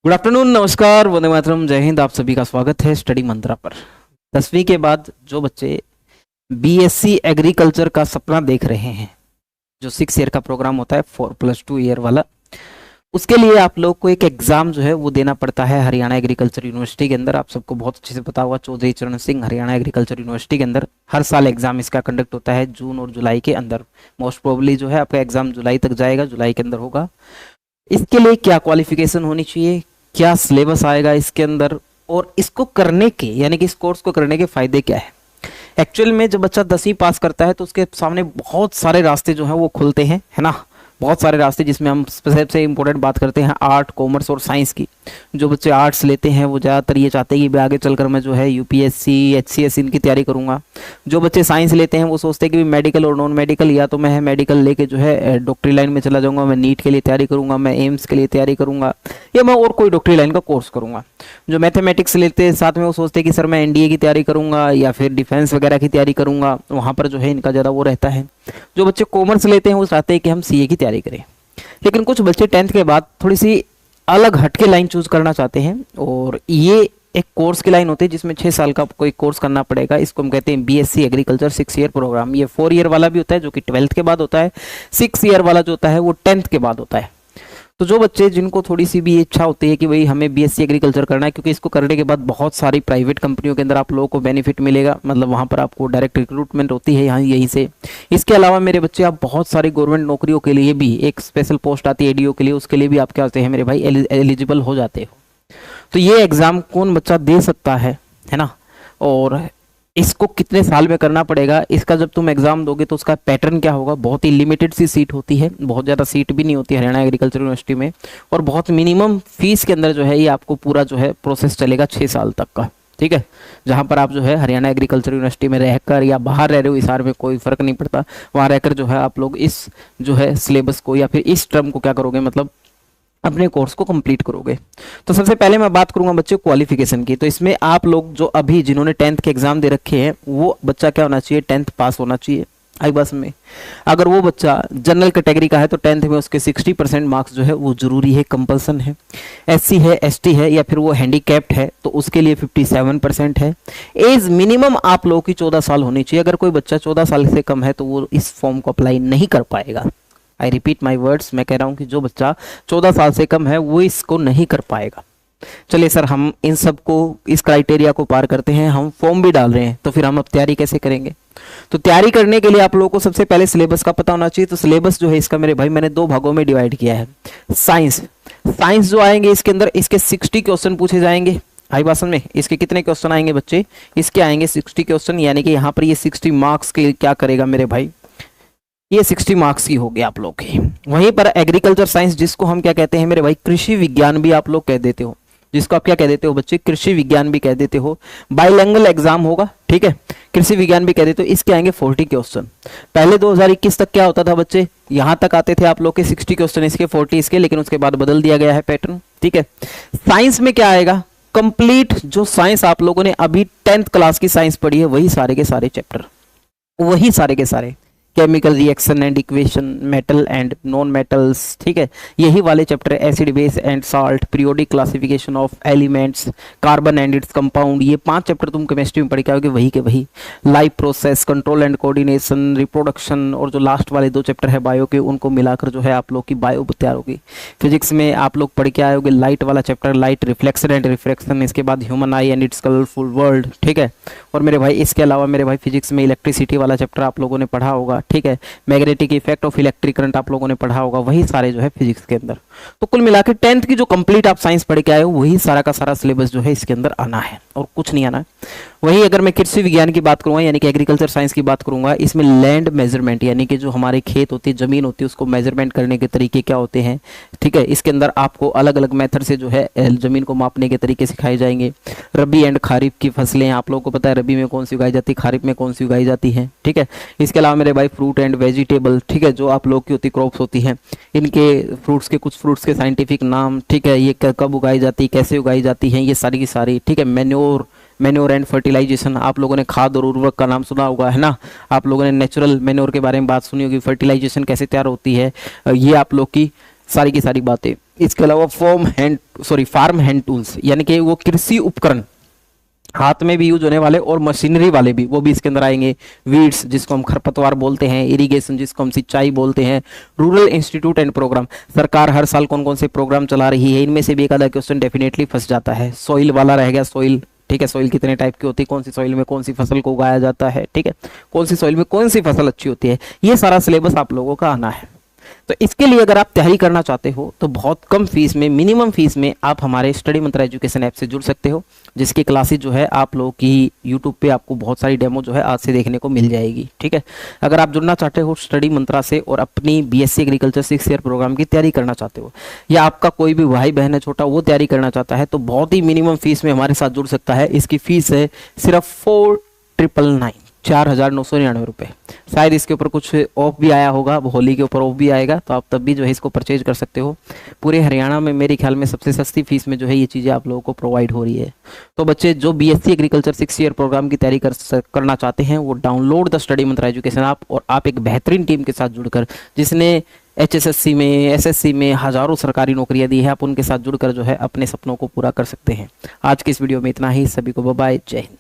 Good afternoon, नमस्कार, वंदे मातरम, जय हिंद। आप सभी का स्वागत है स्टडी मंत्रा पर। 10वीं के बाद जो बच्चे बीएससी एग्रीकल्चर का सपना देख रहे हैं, जो 6 ईयर का प्रोग्राम होता है 4+2 ईयर वाला, उसके लिए आप लोग को एक एग्जाम जो है वो देना पड़ता है हरियाणा एग्रीकल्चर यूनिवर्सिटी के अंदर। आप सबको बहुत अच्छे से पता होगा, चौधरी चरण सिंह हरियाणा एग्रीकल्चर यूनिवर्सिटी के अंदर हर साल एग्जाम इसका कंडक्ट होता है जून और जुलाई के अंदर। मोस्ट प्रोबेबली जो है आपका एग्जाम जुलाई तक जाएगा, जुलाई के अंदर होगा। इसके लिए क्या क्वालिफिकेशन होनी चाहिए, क्या सिलेबस आएगा इसके अंदर, और इसको करने के यानी कि इस कोर्स को करने के फायदे क्या है। एक्चुअल में जब बच्चा 10वीं पास करता है तो उसके सामने बहुत सारे रास्ते जो हैं वो खुलते हैं, है ना। बहुत सारे रास्ते, जिसमें हम सबसे इंपॉर्टेंट बात करते हैं आर्ट, कॉमर्स और साइंस की। जो बच्चे आर्ट्स लेते हैं वो ज़्यादातर ये चाहते हैं कि आगे चलकर मैं जो है यूपीएससी, एचसीएस इनकी तैयारी करूंगा। जो बच्चे साइंस लेते हैं वो सोचते हैं कि मेडिकल और नॉन मेडिकल, या तो मैं मेडिकल लेके जो है डॉक्टरी लाइन में चला जाऊंगा, मैं नीट के लिए तैयारी करूंगा, मैं एम्स के लिए तैयारी करूंगा, या मैं और कोई डॉक्टरी लाइन का कोर्स करूंगा। जो मैथमेटिक्स लेते हैं साथ में वो सोचते हैं कि सर मैं एनडीए की तैयारी करूंगा या फिर डिफेंस वगैरह की तैयारी करूंगा, वहाँ पर जो है इनका ज़्यादा वो रहता है। जो बच्चे कॉमर्स लेते हैं वो चाहते हैं कि हम सीए की तैयारी करें। लेकिन कुछ बच्चे 10th के बाद थोड़ी सी अलग हटके लाइन चूज करना चाहते हैं, और ये एक कोर्स की लाइन होती है जिसमें 6 साल का कोई कोर्स करना पड़ेगा। इसको हम कहते हैं बीएससी एग्रीकल्चर 6 ईयर प्रोग्राम। ये 4 ईयर वाला भी होता है जो कि 12th के बाद होता है, 6 ईयर वाला जो होता है वो 10th के बाद होता है। तो जो बच्चे जिनको थोड़ी सी भी इच्छा होती है कि भाई हमें बीएससी एग्रीकल्चर करना है, क्योंकि इसको करने के बाद बहुत सारी प्राइवेट कंपनियों के अंदर आप लोगों को बेनिफिट मिलेगा, मतलब वहाँ पर आपको डायरेक्ट रिक्रूटमेंट होती है यहाँ यहीं से। इसके अलावा मेरे बच्चे आप बहुत सारी गवर्नमेंट नौकरियों के लिए भी, एक स्पेशल पोस्ट आती है एडीओ के लिए, उसके लिए भी आप क्या होते हैं मेरे भाई एलिजिबल हो जाते हो। तो ये एग्ज़ाम कौन बच्चा दे सकता है ना। और इसको कितने साल में करना पड़ेगा, इसका जब तुम एग्जाम दोगे तो उसका पैटर्न क्या होगा। बहुत ही लिमिटेड सी सीट होती है, बहुत ज़्यादा सीट भी नहीं होती हरियाणा एग्रीकल्चर यूनिवर्सिटी में, और बहुत मिनिमम फीस के अंदर जो है ये आपको पूरा जो है प्रोसेस चलेगा 6 साल तक का। ठीक है, जहाँ पर आप जो है हरियाणा एग्रीकल्चर यूनिवर्सिटी में रहकर या बाहर रह रहे हो, इस हार में कोई फर्क नहीं पड़ता। वहाँ रहकर जो है आप लोग इस जो है सिलेबस को या फिर इस टर्म को क्या करोगे, मतलब अपने कोर्स को कंप्लीट करोगे। तो सबसे पहले मैं बात करूंगा बच्चे क्वालिफिकेशन की। तो इसमें आप लोग जो अभी जिन्होंने 10th के एग्जाम दे रखे हैं वो बच्चा क्या होना चाहिए, 10th पास होना चाहिए। आई बस में अगर वो बच्चा जनरल कैटेगरी का है तो 10th में उसके 60% मार्क्स जो है वो जरूरी है, कंपल्सन है। एससी है, एसटी है, या फिर वो हैंडीकैप्ड है तो उसके लिए 57% है। एज मिनिमम आप लोगों की 14 साल होनी चाहिए। अगर कोई बच्चा 14 साल से कम है तो वो इस फॉर्म को अप्लाई नहीं कर पाएगा। आई रिपीट माई वर्ड्स, मैं कह रहा हूं कि जो बच्चा 14 साल से कम है वो इसको नहीं कर पाएगा। चलिए सर, हम इन सब को, इस क्राइटेरिया को पार करते हैं, हम फॉर्म भी डाल रहे हैं, तो फिर हम अब तैयारी कैसे करेंगे। तो तैयारी करने के लिए आप लोगों को सबसे पहले सिलेबस का पता होना चाहिए। तो सिलेबस जो है इसका मेरे भाई मैंने 2 भागों में डिवाइड किया है। साइंस जो आएंगे इसके अंदर, इसके 60 क्वेश्चन पूछे जाएंगे। आई बात में, इसके कितने क्वेश्चन आएंगे बच्चे, इसके आएंगे 60 क्वेश्चन, यानी कि यहाँ पर ये 60 मार्क्स के क्या करेगा मेरे भाई, ये 60 मार्क्स की होगी आप लोग की। वहीं पर एग्रीकल्चर साइंस, जिसको हम क्या कहते हैं मेरे भाई, कृषि विज्ञान भी आप लोग कह देते हो, जिसको आप क्या कह देते हो बच्चे, कृषि विज्ञान भी कह देते हो। बाइलिंगुअल एग्जाम होगा, ठीक है, कृषि विज्ञान भी कह देते हो। इसके आएंगे 40 क्वेश्चन। पहले 2021 तक क्या होता था बच्चे, यहां तक आते थे आप लोग के 60 क्वेश्चन, इसके 40 इसके, लेकिन उसके बाद बदल दिया गया है पैटर्न। ठीक है, साइंस में क्या आएगा, कंप्लीट जो साइंस आप लोगों ने अभी 10th क्लास की साइंस पढ़ी है, वही सारे के सारे चैप्टर, वही सारे के सारे, chemical reaction and equation, metal and non metals, ठीक है, यही वाले chapter, acid base and salt, periodic classification of elements, carbon and its compound, ये 5 चैप्टर तुम केमिस्ट्री में पढ़ के आओगे, वही के वही। Life process, control and coordination, reproduction, और जो लास्ट वाले 2 चैप्टर है बायो के, उनको मिलाकर जो है आप लोग की बायो तैयार होगी। फिजिक्स में आप लोग पढ़ के आओगे लाइट वाला chapter, light reflection and refraction, इसके बाद human I and it's colourful world, ठीक है। और मेरे भाई इसके अलावा मेरे भाई फिजिक्स में इलेक्ट्रिसिटी वाला चैप्टर आप लोगों ने पढ़ा होगा, ठीक है, magnetic effect of electric current आप लोगों ने पढ़ा होगा, वही सारे जो है फिजिक्स के अंदर। तो कुल मिलाकर 10th की जो कंप्लीट आप साइंस पढ़ के आए हो, वही सारा का सारा सिलेबस जो है इसके अंदर आना है, और कुछ नहीं आना है। वही अगर मैं कृषि विज्ञान की बात करूंगा, यानी कि एग्रीकल्चर साइंस की बात करूंगा, इसमें लैंड मेजरमेंट, यानी कि जो हमारे खेत होती है, जमीन होती है, उसको मेजरमेंट करने के तरीके क्या होते हैं, ठीक है। इसके अंदर आपको अलग अलग मेथड से जो है जमीन को मापने के तरीके सिखाए जाएंगे। रबी एंड खारिफ की फसलें आप लोगों को पता है, रबी में कौन सी उगाई जाती है, खारिफ में कौन सी उगाई जाती है, ठीक है। इसके अलावा मेरे भाई फ्रूट एंड वेजिटेबल, ठीक है, जो आप लोग की होती क्रॉप्स होती हैं, इनके फ्रूट्स के, कुछ फ्रूट्स के साइंटिफिक नाम, ठीक है, ये कब उगाई जाती है, कैसे उगाई जाती हैं, ये सारी की सारी, ठीक है। मैन्योर एंड फर्टिलाइजेशन, आप लोगों ने खाद और उर्वरक का नाम सुना होगा, है ना। आप लोगों ने नेचुरल मैन्योर के बारे में बात सुनी होगी, फर्टिलाइजेशन कैसे तैयार होती है, ये आप लोग की सारी की सारी बातें। इसके अलावा फार्म हैंड टूल्स, यानी कि वो कृषि उपकरण हाथ में भी यूज होने वाले और मशीनरी वाले भी, वो भी इसके अंदर आएंगे। वीड्स जिसको हम खरपतवार बोलते हैं, इरिगेशन जिसको हम सिंचाई बोलते हैं, रूरल इंस्टीट्यूट एंड प्रोग्राम, सरकार हर साल कौन कौन से प्रोग्राम चला रही है, इनमें से भी एक आधा क्वेश्चन डेफिनेटली फंस जाता है। सॉइल वाला रह गया, सॉइल, ठीक है, सॉइल कितने टाइप की होती है, कौन सी सॉइल में कौन सी फसल को उगाया जाता है, ठीक है, कौन सी सॉइल में कौन सी फसल अच्छी होती है, ये सारा सिलेबस आप लोगों का आना है। तो इसके लिए अगर आप तैयारी करना चाहते हो तो बहुत कम फीस में, मिनिमम फीस में आप हमारे स्टडी मंत्रा एजुकेशन ऐप से जुड़ सकते हो, जिसकी क्लासेस जो है आप लोगों की यूट्यूब पे आपको बहुत सारी डेमो जो है आज से देखने को मिल जाएगी, ठीक है। अगर आप जुड़ना चाहते हो स्टडी मंत्रा से और अपनी बीएससी एग्रीकल्चर 6 ईयर प्रोग्राम की तैयारी करना चाहते हो, या आपका कोई भी भाई बहन है छोटा वो तैयारी करना चाहता है, तो बहुत ही मिनिमम फीस में हमारे साथ जुड़ सकता है। इसकी फीस है सिर्फ 4999, 4,999 रुपये। शायद इसके ऊपर कुछ ऑफ भी आया होगा, अब होली के ऊपर ऑफ भी आएगा, तो आप तब भी जो है इसको परचेज कर सकते हो। पूरे हरियाणा में मेरे ख्याल में सबसे सस्ती फीस में जो है ये चीज़ें आप लोगों को प्रोवाइड हो रही है। तो बच्चे जो बीएससी एग्रीकल्चर 6 ईयर प्रोग्राम की तैयारी करना चाहते हैं वो download the study Mantra education app, और आप एक बेहतरीन टीम के साथ जुड़कर, जिसने एचएसएससी में, एसएससी में हजारों सरकारी नौकरियां दी है, आप उनके साथ जुड़कर जो है अपने सपनों को पूरा कर सकते हैं। आज की इस वीडियो में इतना ही। सभी को बाय बाय, जय हिंद।